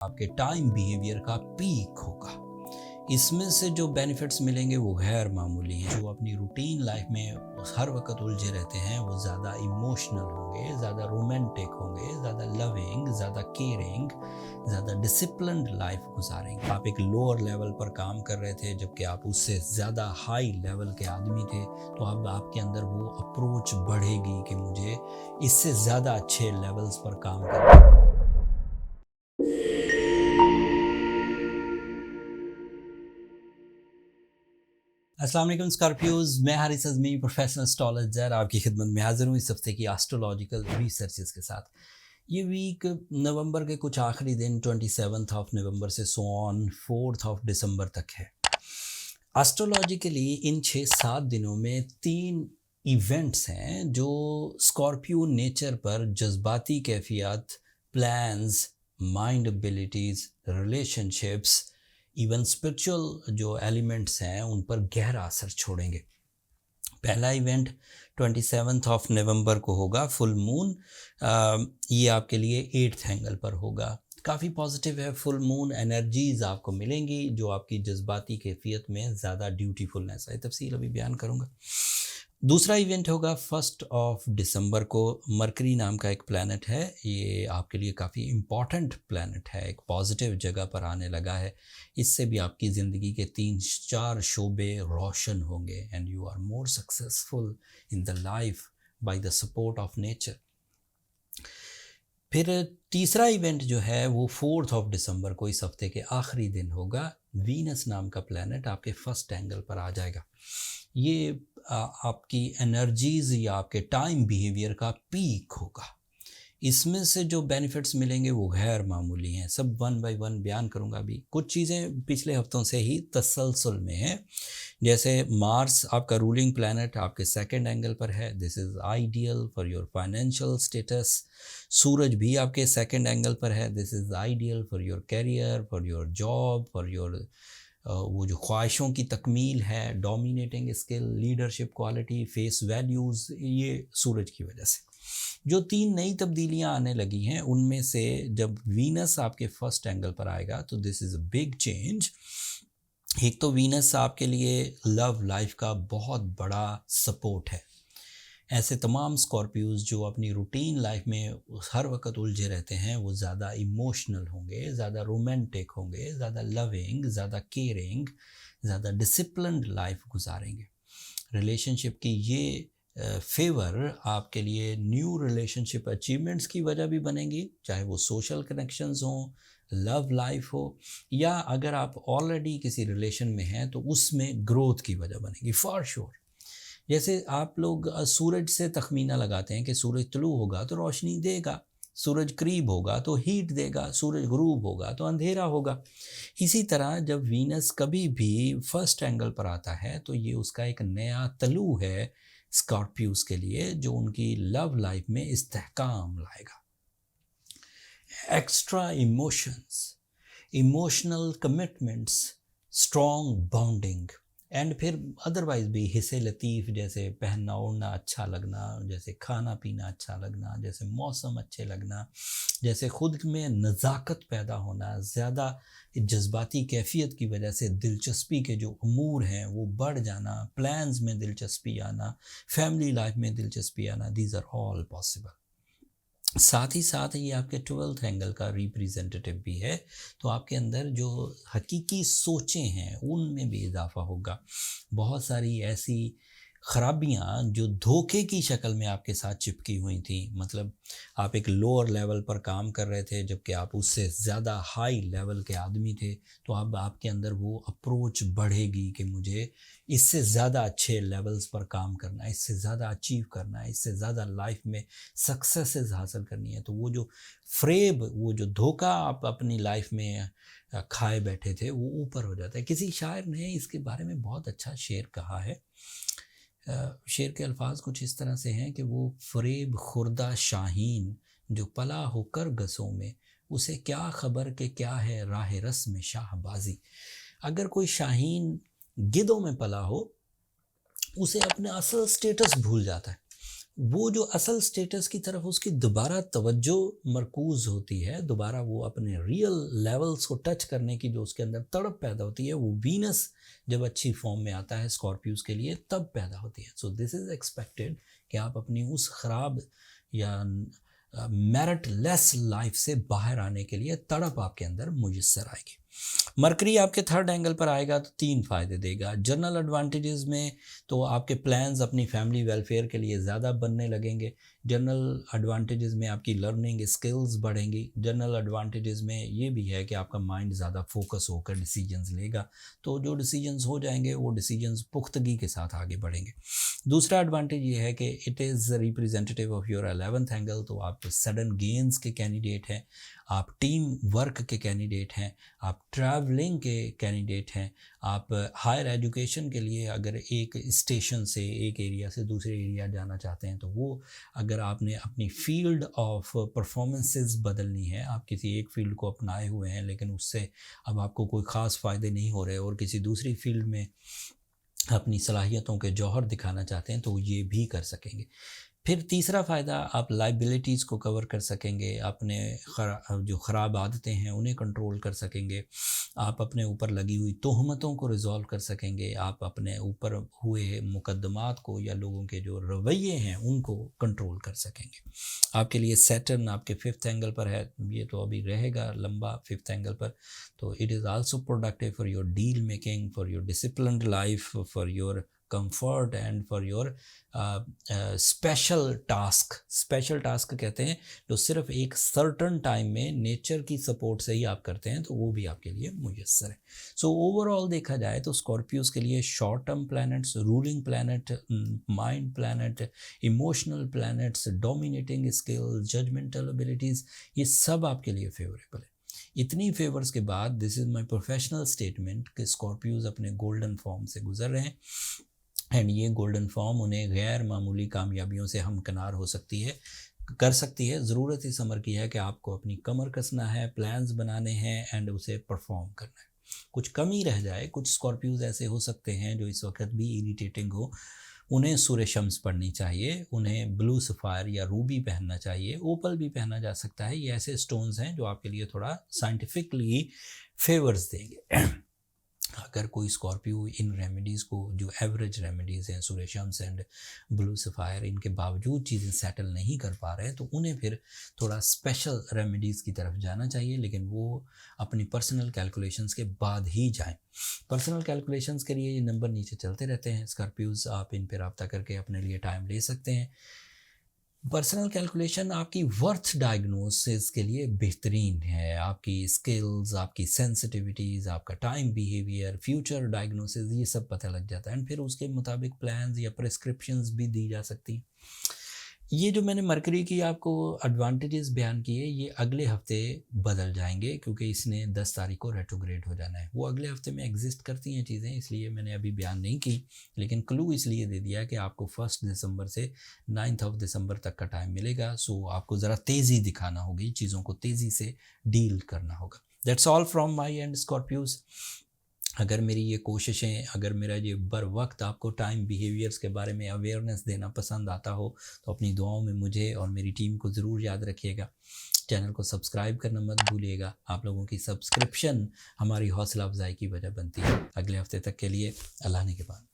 आपके time behaviour का peak होगा। इसमें से जो बेनिफिट्स मिलेंगे वो गैर मामूली हैं। जो अपनी रूटीन लाइफ में हर वक्त उलझे रहते हैं वो ज़्यादा इमोशनल होंगे, ज़्यादा रोमांटिक होंगे, ज़्यादा लविंग, ज़्यादा केयरिंग, ज़्यादा डिसिप्लिन्ड लाइफ गुजारेंगे। आप एक लोअर लेवल पर काम कर रहे थे जबकि आप उससे ज़्यादा हाई लेवल के आदमी थे, तो अब आपके अंदर वो अप्रोच बढ़ेगी कि मुझे इससे ज़्यादा अच्छे लेवल्स पर काम करना है। अस्सलाम वालेकुम स्कॉर्पियोज, मैं हारिस अज़मी प्रोफेशनल एस्ट्रोलॉजर आपकी खिदमत में हाजिर हूँ इस हफ्ते की एस्ट्रोलॉजिकल रिसर्चेस के साथ। ये वीक नवंबर के कुछ आखिरी दिन 27 ऑफ नवंबर से सो ऑन 4 ऑफ दिसंबर तक है। एस्ट्रोलॉजिकली इन 6-7 दिनों में 3 इवेंट्स हैं जो स्कॉर्पियो नेचर पर जज्बाती कैफियत, plans, mind abilities, relationships, even spiritual जो एलिमेंट्स हैं उन पर गहरा असर छोड़ेंगे। पहला इवेंट 27 ऑफ नवंबर को होगा, फुल मून। ये आपके लिए 8th एंगल पर होगा। काफ़ी पॉजिटिव है। फुल मून एनर्जीज आपको मिलेंगी जो आपकी जज्बाती कैफियत में ज़्यादा ड्यूटीफुलनेस है। तफसील अभी बयान करूँगा। दूसरा इवेंट होगा 1 ऑफ दिसंबर को। मरकरी नाम का एक प्लैनेट है, ये आपके लिए काफ़ी इम्पॉर्टेंट प्लैनेट है, एक पॉजिटिव जगह पर आने लगा है। इससे भी आपकी ज़िंदगी के 3-4 शोबे रोशन होंगे and you are more successful in the life by the support of nature. फिर तीसरा इवेंट जो है वो 4 ऑफ दिसंबर को, इस हफ्ते के आखिरी दिन होगा। वीनस नाम का प्लैनेट आपके फर्स्ट एंगल पर आ जाएगा। ये आपकी एनर्जीज़ या आपके टाइम बिहेवियर का पीक होगा। इसमें से जो बेनिफिट्स मिलेंगे वो गैर मामूली हैं। सब वन बाय वन बयान करूँगा। अभी कुछ चीज़ें पिछले हफ्तों से ही तसलसल में हैं, जैसे मार्स आपका रूलिंग प्लैनेट आपके सेकंड एंगल पर है। This is ideal for your financial status. सूरज भी आपके सेकंड एंगल पर है। This is ideal for your career, for your job, for your वो जो ख्वाहिशों की तकमील है, dominating skill, leadership quality, face values, ये सूरज की वजह से जो 3 नई तब्दीलियां आने लगी हैं उनमें से जब वीनस आपके फर्स्ट एंगल पर आएगा तो this is a big change. एक तो वीनस आपके लिए लव लाइफ का बहुत बड़ा सपोर्ट है। ऐसे तमाम स्कॉर्पियोज जो अपनी रूटीन लाइफ में हर वक्त उलझे रहते हैं वो ज़्यादा इमोशनल होंगे, ज़्यादा रोमांटिक होंगे, ज़्यादा लविंग, ज़्यादा केयरिंग, ज़्यादा डिसिप्लिन्ड लाइफ गुजारेंगे। रिलेशनशिप की ये फेवर आपके लिए न्यू रिलेशनशिप अचीवमेंट्स की वजह भी बनेंगी, चाहे वो सोशल कनेक्शंस हों, लव लाइफ हो, या अगर आप ऑलरेडी किसी रिलेशन में हैं तो उसमें ग्रोथ की वजह बनेगी फॉर श्योर। जैसे आप लोग सूरज से तखमीना लगाते हैं कि सूरज तुलू होगा तो रोशनी देगा, सूरज करीब होगा तो हीट देगा, सूरज गुरूब होगा तो अंधेरा होगा। इसी तरह जब वीनस कभी भी फर्स्ट एंगल पर आता है तो ये उसका एक नया तलू है स्कॉर्पियोज के लिए, जो उनकी लव लाइफ में इस्तेहकाम लाएगा। Extra emotions, emotional commitments, strong bonding, and फिर अदरवाइज भी हिस्से लतीफ़, जैसे पहनना ओढ़ना अच्छा लगना, जैसे खाना पीना अच्छा लगना, जैसे मौसम अच्छे लगना, जैसे ख़ुद में नज़ाकत पैदा होना, ज़्यादा जज्बाती कैफियत की वजह से दिलचस्पी के जो अमूर हैं वो बढ़ जाना, प्लान्स में दिलचस्पी आना, फैमिली लाइफ में दिलचस्पी आना, दीज आर ऑल पॉसिबल। साथ ही साथ ये आपके 12th एंगल का रिप्रेजेंटेटिव भी है, तो आपके अंदर जो हकीकी सोचें हैं उनमें भी इजाफा होगा। बहुत सारी ऐसी ख़राबियाँ जो धोखे की शक्ल में आपके साथ चिपकी हुई थी, मतलब आप एक लोअर लेवल पर काम कर रहे थे जबकि आप उससे ज़्यादा हाई लेवल के आदमी थे, तो अब आपके अंदर वो अप्रोच बढ़ेगी कि मुझे इससे ज़्यादा अच्छे लेवल्स पर काम करना है, इससे ज़्यादा अचीव करना है, इससे ज़्यादा लाइफ में सक्सेसेस हासिल करनी है। तो वो जो फ्रेब, वो जो धोखा आप अपनी लाइफ में खाए बैठे थे वो ऊपर हो जाता है। किसी शायर ने इसके बारे में बहुत अच्छा शेर कहा है। शेर के अल्फाज कुछ इस तरह से हैं कि वो फ़रेब खुर्दा शाहीन जो पला होकर गसों में, उसे क्या ख़बर कि क्या है राह रस्म शाहबाजी। अगर कोई शाहीन गिद्धों में पला हो उसे अपना असल स्टेटस भूल जाता है, वो जो असल स्टेटस की तरफ उसकी दोबारा तवज्जो मरकूज़ होती है, दोबारा वो अपने रियल लेवल्स को टच करने की जो उसके अंदर तड़प पैदा होती है, वो वीनस जब अच्छी फॉर्म में आता है स्कॉर्पियोज़ के लिए तब पैदा होती है। सो दिस इज़ एक्सपेक्टेड कि आप अपनी उस ख़राब या मेरिट लेस लाइफ से बाहर आने के लिए तड़प आपके अंदर मुयस्सर आएगी। मरकरी आपके थर्ड एंगल पर आएगा तो 3 फ़ायदे देगा। जनरल एडवांटेजेस में तो आपके प्लान्स अपनी फैमिली वेलफेयर के लिए ज़्यादा बनने लगेंगे। जनरल एडवांटेजेस में आपकी लर्निंग स्किल्स बढ़ेंगी। जनरल एडवांटेजेस में ये भी है कि आपका माइंड ज़्यादा फोकस होकर डिसीजंस लेगा, तो जो डिसीजंस हो जाएंगे वो डिसीजंस पुख्तगी के साथ आगे बढ़ेंगे। दूसरा एडवांटेज ये है कि it is representative of your 11th angle, तो आप सडन गेंस के कैंडिडेट हैं, आप टीम वर्क के कैंडिडेट हैं, आप ट्रैवलिंग के कैंडिडेट हैं, आप हायर एजुकेशन के लिए अगर एक स्टेशन से एक एरिया से दूसरे एरिया जाना चाहते हैं तो वो अगर आपने अपनी फील्ड ऑफ परफॉर्मेंसेस बदलनी है, आप किसी एक फील्ड को अपनाए हुए हैं लेकिन उससे अब आपको कोई ख़ास फ़ायदे नहीं हो रहे और किसी दूसरी फील्ड में अपनी सलाहियतों के जौहर दिखाना चाहते हैं तो ये भी कर सकेंगे। फिर तीसरा फ़ायदा, आप लाइबिलिटीज़ को कवर कर सकेंगे, अपने जो ख़राब आदतें हैं उन्हें कंट्रोल कर सकेंगे, आप अपने ऊपर लगी हुई तोहमतों को रिज़ॉल्व कर सकेंगे, आप अपने ऊपर हुए मुकदमात को या लोगों के जो रवैये हैं उनको कंट्रोल कर सकेंगे। आपके लिए सैटर्न आपके 5th एंगल पर है, ये तो अभी रहेगा लंबा 5th एंगल पर, तो it is also productive for your deal making, for your disciplined life, for your comfort and for your special task कहते हैं जो सिर्फ एक सर्टन टाइम में नेचर की सपोर्ट से ही आप करते हैं, तो वो भी आपके लिए मुयस्सर है। सो ओवरऑल देखा जाए तो स्कॉर्पियोज़ के लिए short term planets, ruling planet, mind planet, emotional planets, dominating skill, judgmental abilities, ये सब आपके लिए फेवरेबल है। इतनी फेवर्स के बाद this is my professional statement कि स्कॉर्पियोज़ अपने गोल्डन फॉर्म से गुजर रहे हैं एंड ये गोल्डन फॉर्म उन्हें गैर मामूली कामयाबियों से हमकिनार हो सकती है, कर सकती है। ज़रूरत इस अमर की है कि आपको अपनी कमर कसना है, प्लान्स बनाने हैं एंड उसे परफॉर्म करना है। कुछ कमी रह जाए, कुछ स्कॉर्पियोज़ ऐसे हो सकते हैं जो इस वक्त भी इरिटेटिंग हो, उन्हें सूर्य शम्स पढ़नी चाहिए, उन्हें ब्लू सफ़ायर या रूबी पहनना चाहिए, ओपल भी पहना जा सकता है। ये ऐसे स्टोन्स हैं जो आपके लिए थोड़ा साइंटिफिकली फेवर्स देंगे। अगर कोई स्कॉर्पियो इन रेमेडीज़ को, जो एवरेज रेमेडीज़ हैं सूर्य शम्स एंड ब्लू सफ़ायर, इनके बावजूद चीज़ें सेटल नहीं कर पा रहे हैं तो उन्हें फिर थोड़ा स्पेशल रेमेडीज़ की तरफ जाना चाहिए, लेकिन वो अपनी पर्सनल कैलकुलेशंस के बाद ही जाएं। पर्सनल कैलकुलेशंस के लिए ये नंबर नीचे चलते रहते हैं, स्कॉर्पियोज़ आप इन पर रब्ता करके अपने लिए टाइम ले सकते हैं। पर्सनल कैलकुलेशन आपकी वर्थ डायग्नोसिस के लिए बेहतरीन है। आपकी स्किल्स, आपकी सेंसिटिविटीज़, आपका टाइम बिहेवियर, फ्यूचर डायग्नोसिस, ये सब पता लग जाता है एंड फिर उसके मुताबिक प्लान्स या प्रिस्क्रिप्शंस भी दी जा सकती हैं। ये जो मैंने मरकरी की आपको एडवांटेजेस बयान किए, ये अगले हफ्ते बदल जाएंगे क्योंकि इसने 10 तारीख को रेट्रोग्रेड हो जाना है। वो अगले हफ्ते में एग्जिस्ट करती हैं चीज़ें, इसलिए मैंने अभी बयान नहीं की, लेकिन क्लू इसलिए दे दिया कि आपको 1 दिसंबर से 9 दिसंबर तक का टाइम मिलेगा। सो आपको ज़रा तेज़ी दिखाना होगी, चीज़ों को तेज़ी से डील करना होगा। That's all from my end scorpios. अगर मेरी ये कोशिशें, अगर मेरा ये बर वक्त आपको टाइम बिहेवियर्स के बारे में अवेयरनेस देना पसंद आता हो तो अपनी दुआओं में मुझे और मेरी टीम को ज़रूर याद रखिएगा। चैनल को सब्सक्राइब करना मत भूलिएगा। आप लोगों की सब्सक्रिप्शन हमारी हौसला अफजाई की वजह बनती है। अगले हफ्ते तक के लिए अल्लाह ने के बाद।